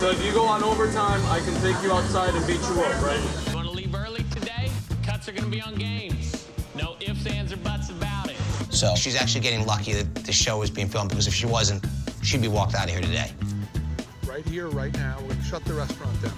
So if you go on overtime, I can take you outside and beat you up, right? You want to leave early today? Cuts are going to be on games. No ifs, ands, or buts about it. So she's actually getting lucky that the show is being filmed, because if she wasn't, she'd be walked out of here today. Right here, right now, we're going to shut the restaurant down.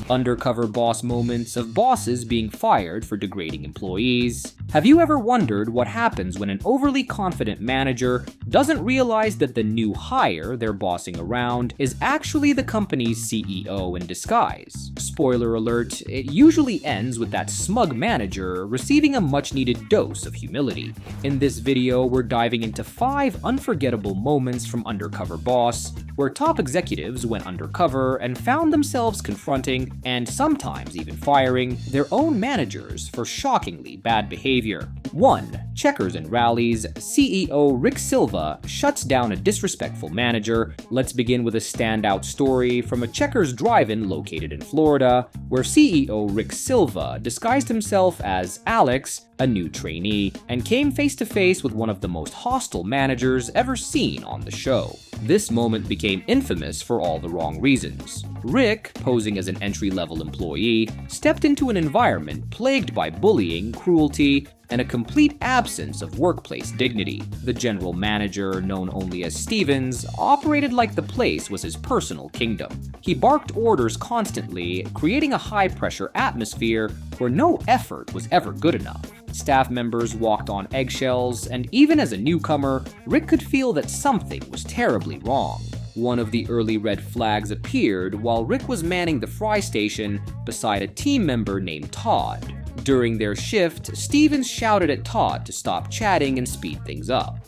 Undercover boss moments of bosses being fired for degrading employees. Have you ever wondered what happens when an overly confident manager doesn't realize that the new hire they're bossing around is actually the company's CEO in disguise? Spoiler alert, it usually ends with that smug manager receiving a much-needed dose of humility. In this video, we're diving into 5 unforgettable moments from Undercover Boss, where top executives went undercover and found themselves confronting, and sometimes even firing, their own managers for shockingly bad behavior. 1. Checkers and Rallies, CEO Rick Silva shuts down a disrespectful manager. Let's begin with a standout story from a Checkers drive-in located in Florida, where CEO Rick Silva disguised himself as Alex, a new trainee, and came face to face with one of the most hostile managers ever seen on the show. This moment became infamous for all the wrong reasons. Rick, posing as an entry-level employee, stepped into an environment plagued by bullying, cruelty, and a complete absence of workplace dignity. The general manager, known only as Stevens, operated like the place was his personal kingdom. He barked orders constantly, creating a high-pressure atmosphere where no effort was ever good enough. Staff members walked on eggshells, and even as a newcomer, Rick could feel that something was terribly wrong. One of the early red flags appeared while Rick was manning the fry station beside a team member named Todd. During their shift, Stevens shouted at Todd to stop chatting and speed things up.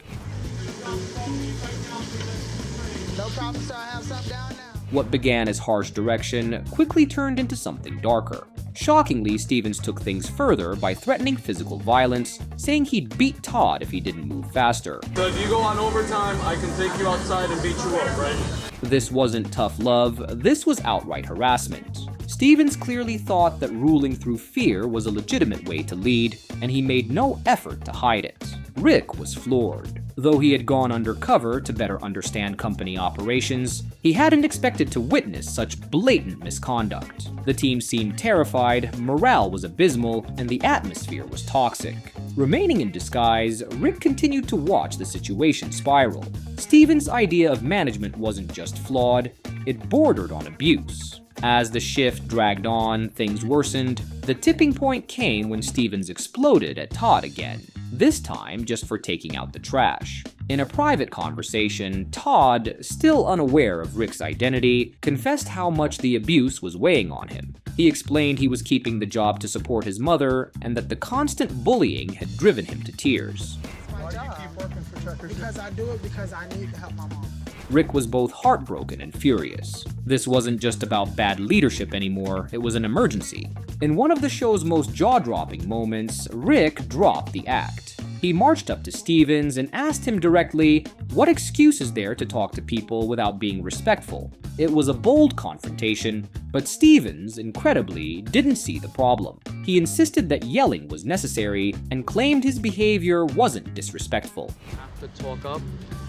No problem, sir. I have something down now. What began as harsh direction quickly turned into something darker. Shockingly, Stevens took things further by threatening physical violence, saying he'd beat Todd if he didn't move faster. So if you go on overtime, I can take you outside and beat you up, right? This wasn't tough love, this was outright harassment. Stevens clearly thought that ruling through fear was a legitimate way to lead, and he made no effort to hide it. Rick was floored. Though he had gone undercover to better understand company operations, he hadn't expected to witness such blatant misconduct. The team seemed terrified, morale was abysmal, and the atmosphere was toxic. Remaining in disguise, Rick continued to watch the situation spiral. Stevens' idea of management wasn't just flawed, it bordered on abuse. As the shift dragged on, things worsened. The tipping point came when Stevens exploded at Todd again, this time just for taking out the trash. In a private conversation, Todd, still unaware of Rick's identity, confessed how much the abuse was weighing on him. He explained he was keeping the job to support his mother, and that the constant bullying had driven him to tears. Why do you keep working for Checkers? Because I do it because I need to help my mom. Rick was both heartbroken and furious. This wasn't just about bad leadership anymore, it was an emergency. In one of the show's most jaw-dropping moments, Rick dropped the act. He marched up to Stevens and asked him directly, what excuse is there to talk to people without being respectful? It was a bold confrontation, but Stevens, incredibly, didn't see the problem. He insisted that yelling was necessary and claimed his behavior wasn't disrespectful. Have to talk up.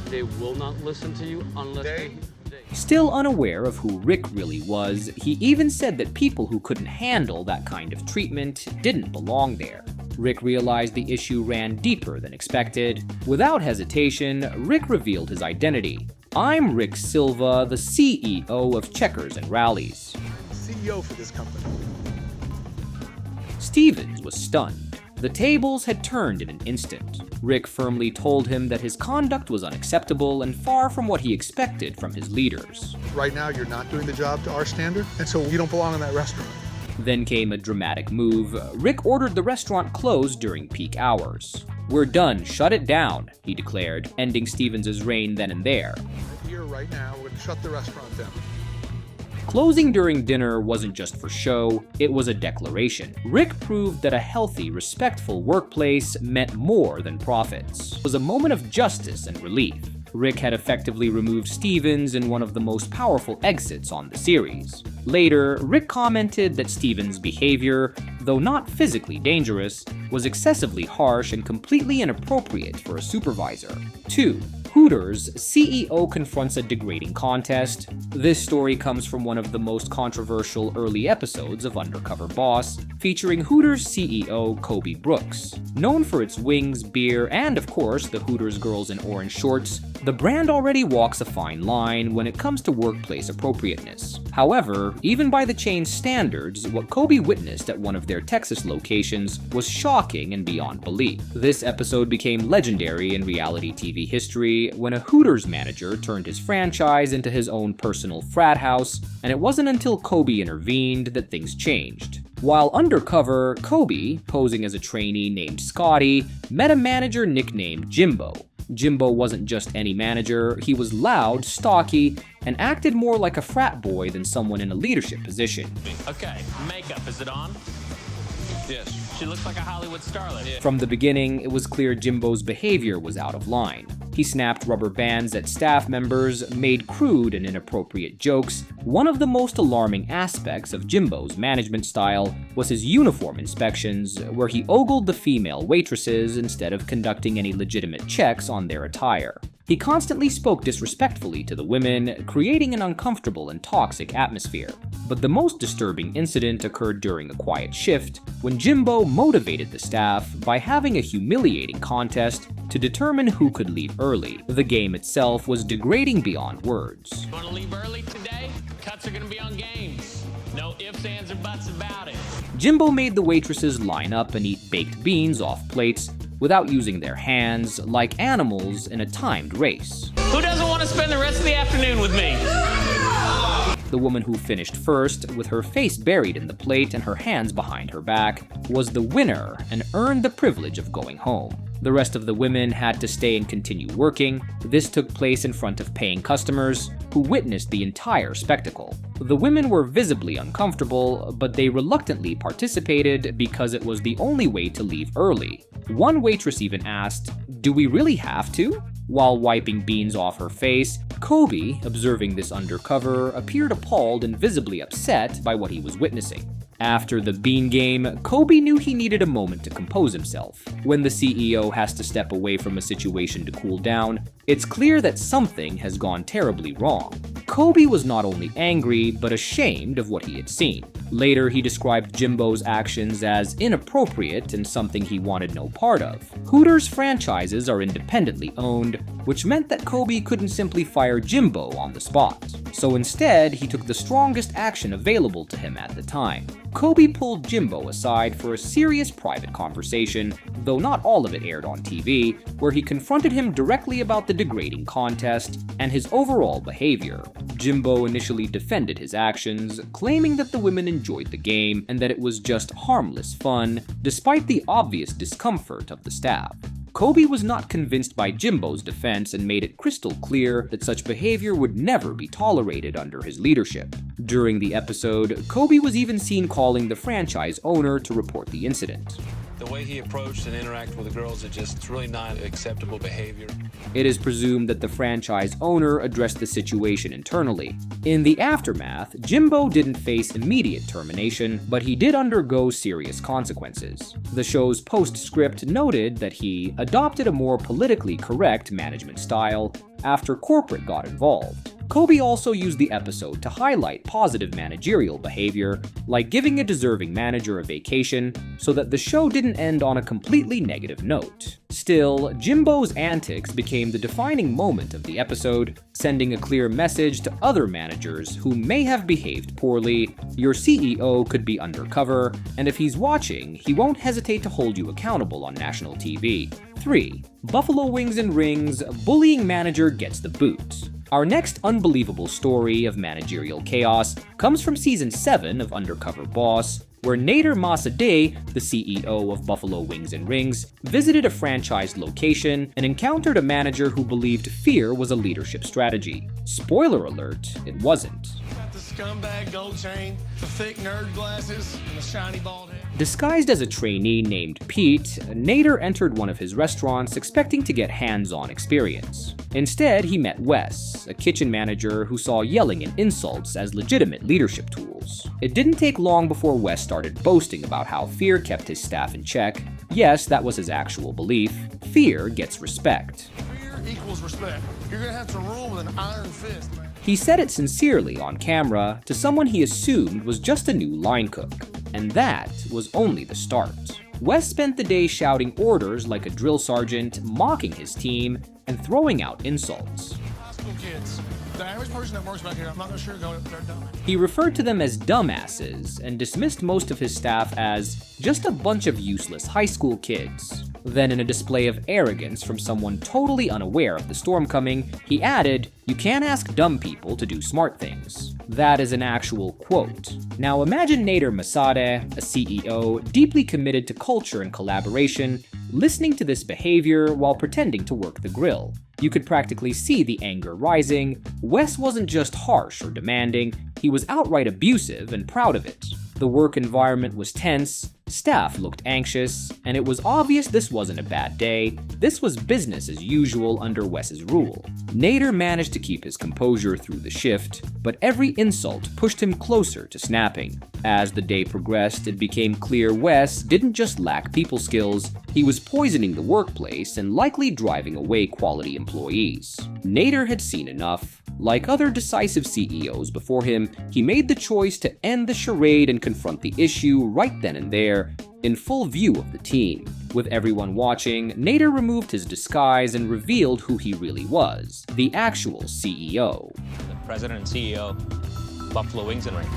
They will not listen to you unless they... Still unaware of who Rick really was, he even said that people who couldn't handle that kind of treatment didn't belong there. Rick realized the issue ran deeper than expected. Without hesitation, Rick revealed his identity. I'm Rick Silva, the CEO of Checkers and Rallies. CEO for this company. Stevens was stunned. The tables had turned in an instant. Rick firmly told him that his conduct was unacceptable and far from what he expected from his leaders. Right now, you're not doing the job to our standard, and so you don't belong in that restaurant. Then came a dramatic move. Rick ordered the restaurant closed during peak hours. We're done, shut it down, he declared, ending Stevens' reign then and there. Right here, right now, we're going to shut the restaurant down. Closing during dinner wasn't just for show, it was a declaration. Rick proved that a healthy, respectful workplace meant more than profits. It was a moment of justice and relief. Rick had effectively removed Stevens in one of the most powerful exits on the series. Later, Rick commented that Stevens' behavior, though not physically dangerous, was excessively harsh and completely inappropriate for a supervisor. 2. Hooters, CEO confronts a degrading contest. This story comes from one of the most controversial early episodes of Undercover Boss, featuring Hooters CEO Kobe Brooks. Known for its wings, beer, and of course the Hooters girls in orange shorts, the brand already walks a fine line when it comes to workplace appropriateness. However, even by the chain's standards, what Kobe witnessed at one of their Texas locations was shocking and beyond belief. This episode became legendary in reality TV history when a Hooters manager turned his franchise into his own personal frat house, and it wasn't until Kobe intervened that things changed. While undercover, Kobe, posing as a trainee named Scotty, met a manager nicknamed Jimbo. Jimbo wasn't just any manager, he was loud, stocky, and acted more like a frat boy than someone in a leadership position. Okay, makeup, is it on? Yes. She looks like a Hollywood starlet. Yeah. From the beginning, it was clear Jimbo's behavior was out of line. He snapped rubber bands at staff members, made crude and inappropriate jokes. One of the most alarming aspects of Jimbo's management style was his uniform inspections, where he ogled the female waitresses instead of conducting any legitimate checks on their attire. He constantly spoke disrespectfully to the women, creating an uncomfortable and toxic atmosphere. But the most disturbing incident occurred during a quiet shift, when Jimbo motivated the staff by having a humiliating contest to determine who could leave early. The game itself was degrading beyond words. You want to leave early today? Cuts are going to be on games. No ifs, ands, or buts about it. Jimbo made the waitresses line up and eat baked beans off plates without using their hands, like animals in a timed race. Who doesn't want to spend the rest of the afternoon with me? The woman who finished first, with her face buried in the plate and her hands behind her back, was the winner and earned the privilege of going home. The rest of the women had to stay and continue working. This took place in front of paying customers, who witnessed the entire spectacle. The women were visibly uncomfortable, but they reluctantly participated because it was the only way to leave early. One waitress even asked, "Do we really have to?" While wiping beans off her face, Kobe, observing this undercover, appeared appalled and visibly upset by what he was witnessing. After the bean game, Kobe knew he needed a moment to compose himself. When the CEO has to step away from a situation to cool down, it's clear that something has gone terribly wrong. Kobe was not only angry, but ashamed of what he had seen. Later, he described Jimbo's actions as inappropriate and something he wanted no part of. Hooters franchises are independently owned, which meant that Kobe couldn't simply fire Jimbo on the spot. So instead, he took the strongest action available to him at the time. Kobe pulled Jimbo aside for a serious private conversation, though not all of it aired on TV, where he confronted him directly about the degrading contest and his overall behavior. Jimbo initially defended his actions, claiming that the women enjoyed the game and that it was just harmless fun, despite the obvious discomfort of the staff. Kobe was not convinced by Jimbo's defense and made it crystal clear that such behavior would never be tolerated under his leadership. During the episode, Kobe was even seen calling the franchise owner to report the incident. The way he approached and interacted with the girls, it's really not acceptable behavior. It is presumed that the franchise owner addressed the situation internally. In the aftermath, Jimbo didn't face immediate termination, but he did undergo serious consequences. The show's postscript noted that he adopted a more politically correct management style after corporate got involved. Kobe also used the episode to highlight positive managerial behavior, like giving a deserving manager a vacation, so that the show didn't end on a completely negative note. Still, Jimbo's antics became the defining moment of the episode, sending a clear message to other managers who may have behaved poorly. Your CEO could be undercover, and if he's watching, he won't hesitate to hold you accountable on national TV. 3. Buffalo Wings and Rings, bullying manager gets the boot. Our next unbelievable story of managerial chaos comes from Season 7 of Undercover Boss, where Nader Masadeh, the CEO of Buffalo Wings and Rings, visited a franchise location and encountered a manager who believed fear was a leadership strategy. Spoiler alert, it wasn't. Got the scumbag gold chain, the thick nerd glasses, and the shiny bald head. Disguised as a trainee named Pete, Nader entered one of his restaurants expecting to get hands-on experience. Instead, he met Wes, a kitchen manager who saw yelling and insults as legitimate leadership tools. It didn't take long before Wes started boasting about how fear kept his staff in check. Yes, that was his actual belief. Fear gets respect. Fear equals respect. You're gonna have to rule with an iron fist, man. He said it sincerely on camera to someone he assumed was just a new line cook. And that was only the start. Wes spent the day shouting orders like a drill sergeant, mocking his team, and throwing out insults. High school kids. The average person that works back here, I'm not gonna sugarcoat it, they're dumb. He referred to them as dumbasses and dismissed most of his staff as just a bunch of useless high school kids. Then, in a display of arrogance from someone totally unaware of the storm coming, he added, "You can't ask dumb people to do smart things." That is an actual quote. Now imagine Nader Massadeh, a CEO deeply committed to culture and collaboration, listening to this behavior while pretending to work the grill. You could practically see the anger rising. Wes wasn't just harsh or demanding, he was outright abusive and proud of it. The work environment was tense, staff looked anxious, and it was obvious this wasn't a bad day. This was business as usual under Wes's rule. Nader managed to keep his composure through the shift, but every insult pushed him closer to snapping. As the day progressed, it became clear Wes didn't just lack people skills, he was poisoning the workplace and likely driving away quality employees. Nader had seen enough. Like other decisive CEOs before him, he made the choice to end the charade and confront the issue right then and there, in full view of the team. With everyone watching, Nader removed his disguise and revealed who he really was, the actual CEO. The president and CEO, Buffalo Wings and Rings.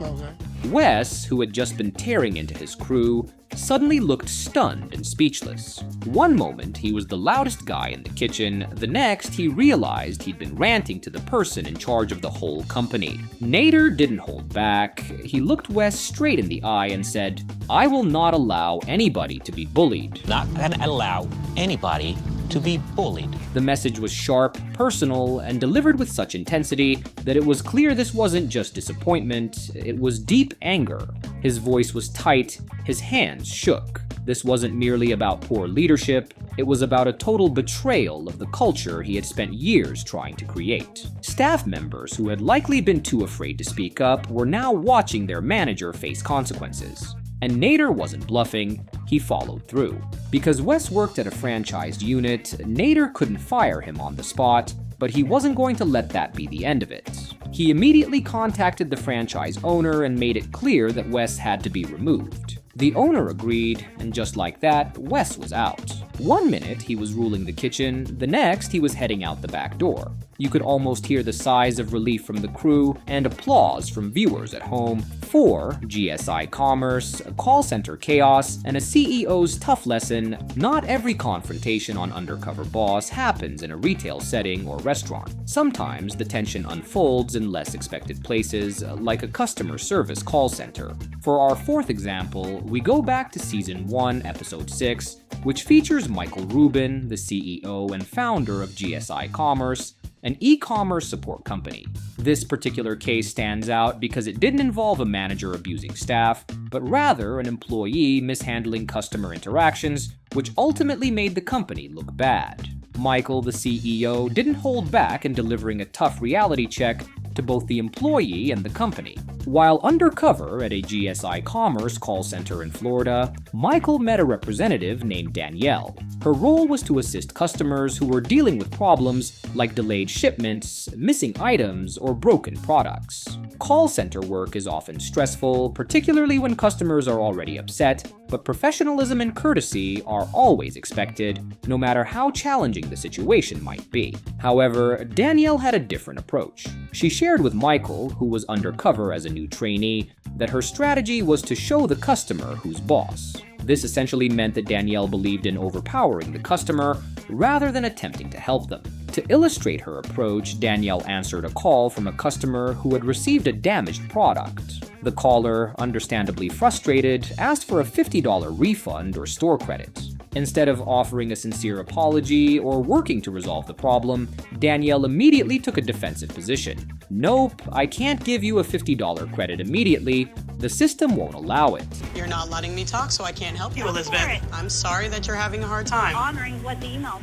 Okay. Wes, who had just been tearing into his crew, suddenly looked stunned and speechless. One moment, he was the loudest guy in the kitchen. The next, he realized he'd been ranting to the person in charge of the whole company. Nader didn't hold back. He looked Wes straight in the eye and said, "I will not allow anybody to be bullied." Not gonna allow anybody to be bullied. The message was sharp, personal, and delivered with such intensity that it was clear this wasn't just disappointment, it was deep anger. His voice was tight, his hands shook. This wasn't merely about poor leadership, it was about a total betrayal of the culture he had spent years trying to create. Staff members who had likely been too afraid to speak up were now watching their manager face consequences. And Nader wasn't bluffing, he followed through. Because Wes worked at a franchised unit, Nader couldn't fire him on the spot, but he wasn't going to let that be the end of it. He immediately contacted the franchise owner and made it clear that Wes had to be removed. The owner agreed, and just like that, Wes was out. One minute he was ruling the kitchen, the next he was heading out the back door. You could almost hear the sighs of relief from the crew and applause from viewers at home. For GSI Commerce, a call center chaos, and a CEO's tough lesson, not every confrontation on Undercover Boss happens in a retail setting or restaurant. Sometimes the tension unfolds in less expected places, like a customer service call center. For our fourth example, we go back to Season 1, Episode 6, which features Michael Rubin, the CEO and founder of GSI Commerce, an e-commerce support company. This particular case stands out because it didn't involve a manager abusing staff, but rather an employee mishandling customer interactions, which ultimately made the company look bad. Michael, the CEO, didn't hold back in delivering a tough reality check to both the employee and the company. While undercover at a GSI Commerce call center in Florida, Michael met a representative named Danielle. Her role was to assist customers who were dealing with problems like delayed shipments, missing items, or broken products. Call center work is often stressful, particularly when customers are already upset, but professionalism and courtesy are always expected, no matter how challenging the situation might be. However, Danielle had a different approach. She shared with Michael, who was undercover as a new trainee, that her strategy was to show the customer who's boss. This essentially meant that Danielle believed in overpowering the customer rather than attempting to help them. To illustrate her approach, Danielle answered a call from a customer who had received a damaged product. The caller, understandably frustrated, asked for a $50 refund or store credit. Instead of offering a sincere apology or working to resolve the problem, Danielle immediately took a defensive position. "Nope, I can't give you a $50 credit immediately. The system won't allow it." You're not letting me talk, so I can't help you, Elizabeth. I'm sorry that you're having a hard time. Honoring what the email.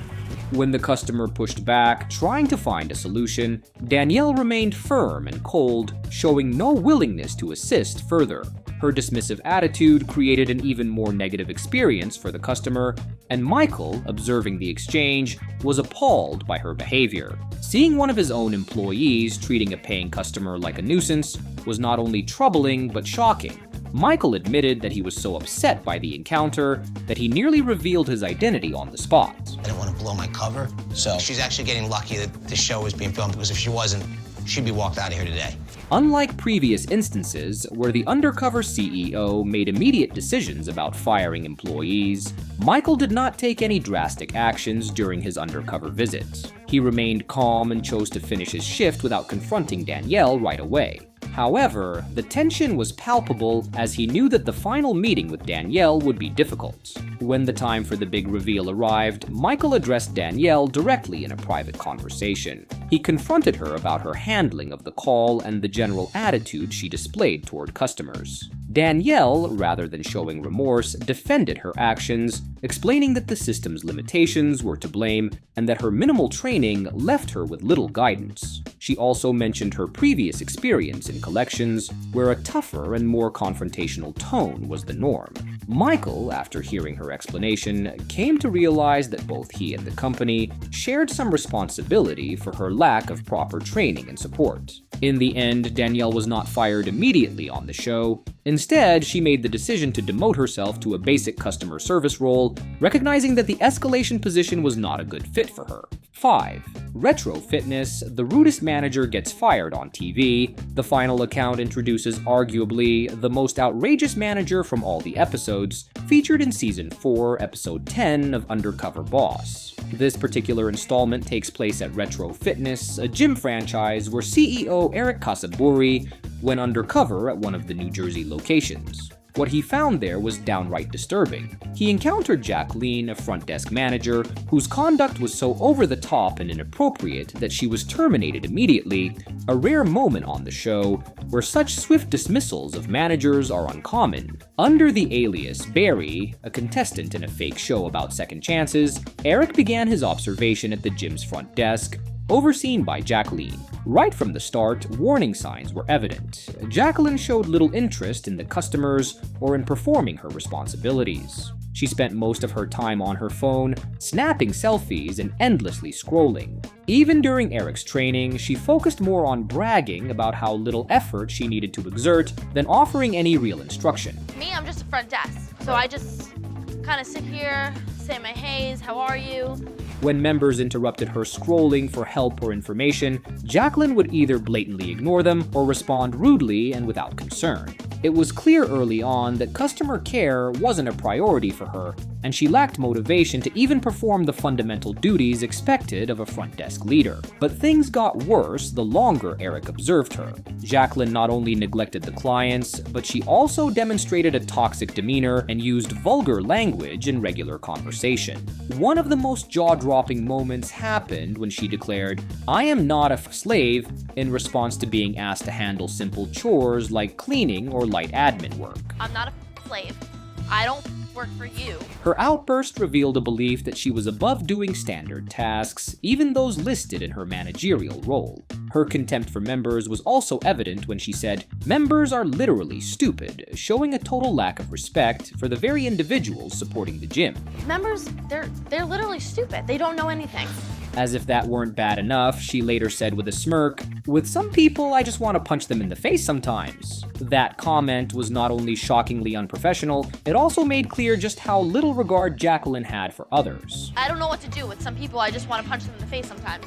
When the customer pushed back, trying to find a solution, Danielle remained firm and cold, showing no willingness to assist further. Her dismissive attitude created an even more negative experience for the customer, and Michael, observing the exchange, was appalled by her behavior. Seeing one of his own employees treating a paying customer like a nuisance was not only troubling but shocking. Michael admitted that he was so upset by the encounter that he nearly revealed his identity on the spot. I didn't want to blow my cover, so she's actually getting lucky that the show was being filmed, because if she wasn't, she'd be walked out of here today. Unlike previous instances where the undercover CEO made immediate decisions about firing employees, Michael did not take any drastic actions during his undercover visit. He remained calm and chose to finish his shift without confronting Danielle right away. However, the tension was palpable as he knew that the final meeting with Danielle would be difficult. When the time for the big reveal arrived, Michael addressed Danielle directly in a private conversation. He confronted her about her handling of the call and the general attitude she displayed toward customers. Danielle, rather than showing remorse, defended her actions, explaining that the system's limitations were to blame and that her minimal training left her with little guidance. She also mentioned her previous experience in collections, where a tougher and more confrontational tone was the norm. Michael, after hearing her explanation, came to realize that both he and the company shared some responsibility for her lack of proper training and support. In the end, Danielle was not fired immediately on the show. Instead, she made the decision to demote herself to a basic customer service role, recognizing that the escalation position was not a good fit for her. 5. Retro Fitness, the rudest manager gets fired on TV. The final account introduces arguably the most outrageous manager from all the episodes, featured in Season 4, Episode 10 of Undercover Boss. This particular installment takes place at Retro Fitness, a gym franchise where CEO Eric Kasaburi went undercover at one of the New Jersey locations. What he found there was downright disturbing. He encountered Jacqueline, a front desk manager, whose conduct was so over the top and inappropriate that she was terminated immediately, a rare moment on the show where such swift dismissals of managers are uncommon. Under the alias Barry, a contestant in a fake show about second chances, Eric began his observation at the gym's front desk, overseen by Jacqueline. Right from the start, warning signs were evident. Jacqueline showed little interest in the customers or in performing her responsibilities. She spent most of her time on her phone, snapping selfies and endlessly scrolling. Even during Eric's training, she focused more on bragging about how little effort she needed to exert than offering any real instruction. Me, I'm just a front desk, so I just kind of sit here, say my heys, how are you? When members interrupted her scrolling for help or information, Jacqueline would either blatantly ignore them or respond rudely and without concern. It was clear early on that customer care wasn't a priority for her, and she lacked motivation to even perform the fundamental duties expected of a front desk leader. But things got worse the longer Eric observed her. Jacqueline not only neglected the clients, but she also demonstrated a toxic demeanor and used vulgar language in regular conversation. One of the most jaw-dropping moments happened when she declared, "I am not a slave," in response to being asked to handle simple chores like cleaning or light admin work. I'm not a slave. I don't work for you. Her outburst revealed a belief that she was above doing standard tasks, even those listed in her managerial role. Her contempt for members was also evident when she said, "Members are literally stupid," showing a total lack of respect for the very individuals supporting the gym. Members, they're literally stupid. They don't know anything. As if that weren't bad enough, she later said with a smirk, "With some people, I just want to punch them in the face sometimes." That comment was not only shockingly unprofessional, it also made clear just how little regard Jacqueline had for others. I don't know what to do. With some people, I just want to punch them in the face sometimes.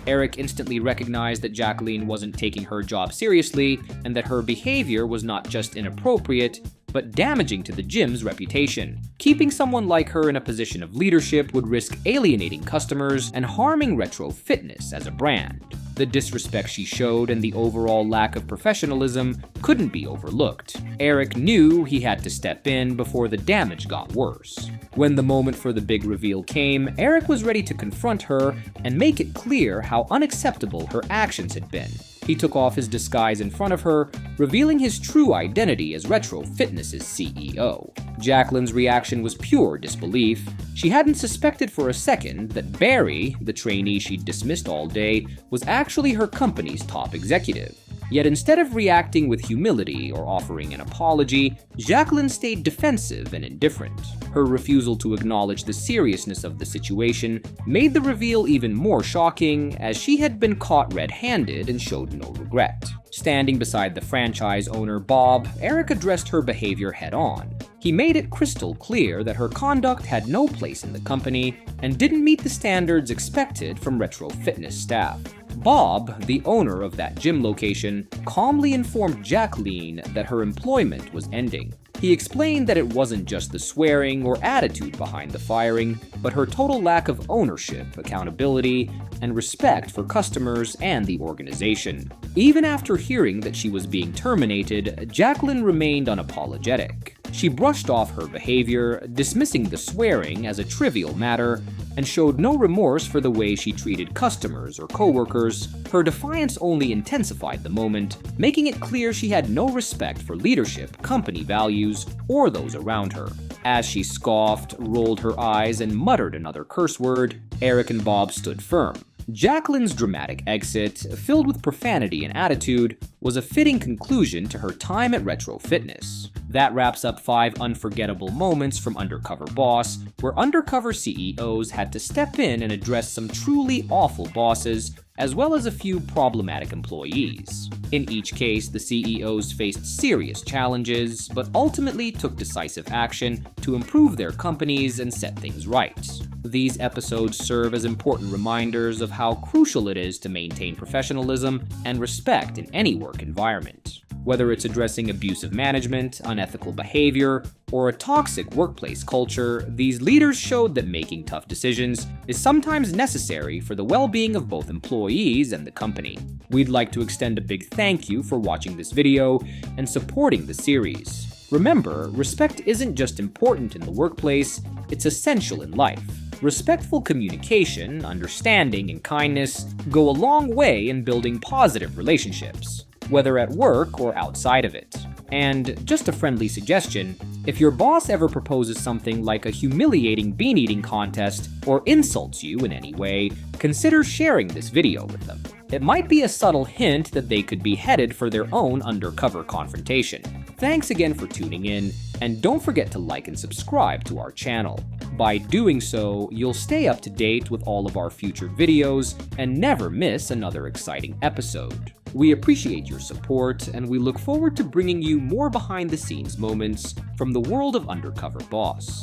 Eric instantly recognized that Jacqueline wasn't taking her job seriously, and that her behavior was not just inappropriate, but damaging to the gym's reputation. Keeping someone like her in a position of leadership would risk alienating customers and harming Retro Fitness as a brand. The disrespect she showed and the overall lack of professionalism couldn't be overlooked. Eric knew he had to step in before the damage got worse. When the moment for the big reveal came, Eric was ready to confront her and make it clear how unacceptable her actions had been. He took off his disguise in front of her, revealing his true identity as Retro Fitness's CEO. Jacqueline's reaction was pure disbelief. She hadn't suspected for a second that Barry, the trainee she'd dismissed all day, was actually her company's top executive. Yet instead of reacting with humility or offering an apology, Jacqueline stayed defensive and indifferent. Her refusal to acknowledge the seriousness of the situation made the reveal even more shocking, as she had been caught red-handed and showed no regret. Standing beside the franchise owner Bob, Eric addressed her behavior head-on. He made it crystal clear that her conduct had no place in the company and didn't meet the standards expected from retro fitness staff. Bob, the owner of that gym location, calmly informed Jacqueline that her employment was ending. He explained that it wasn't just the swearing or attitude behind the firing, but her total lack of ownership, accountability, and respect for customers and the organization. Even after hearing that she was being terminated, Jacqueline remained unapologetic. She brushed off her behavior, dismissing the swearing as a trivial matter, and showed no remorse for the way she treated customers or coworkers. Her defiance only intensified the moment, making it clear she had no respect for leadership, company values, or those around her. As she scoffed, rolled her eyes, and muttered another curse word, Eric and Bob stood firm. Jacqueline's dramatic exit, filled with profanity and attitude, was a fitting conclusion to her time at Retro Fitness. That wraps up 5 unforgettable moments from Undercover Boss, where undercover CEOs had to step in and address some truly awful bosses, as well as a few problematic employees. In each case, the CEOs faced serious challenges, but ultimately took decisive action to improve their companies and set things right. These episodes serve as important reminders of how crucial it is to maintain professionalism and respect in any work environment. Whether it's addressing abusive management, unethical behavior, or a toxic workplace culture, these leaders showed that making tough decisions is sometimes necessary for the well-being of both employees and the company. We'd like to extend a big thank you for watching this video and supporting the series. Remember, respect isn't just important in the workplace, it's essential in life. Respectful communication, understanding, and kindness go a long way in building positive relationships, whether at work or outside of it. And just a friendly suggestion, if your boss ever proposes something like a humiliating bean-eating contest or insults you in any way, consider sharing this video with them. It might be a subtle hint that they could be headed for their own undercover confrontation. Thanks again for tuning in, and don't forget to like and subscribe to our channel. By doing so, you'll stay up to date with all of our future videos and never miss another exciting episode. We appreciate your support, and we look forward to bringing you more behind-the-scenes moments from the world of Undercover Boss.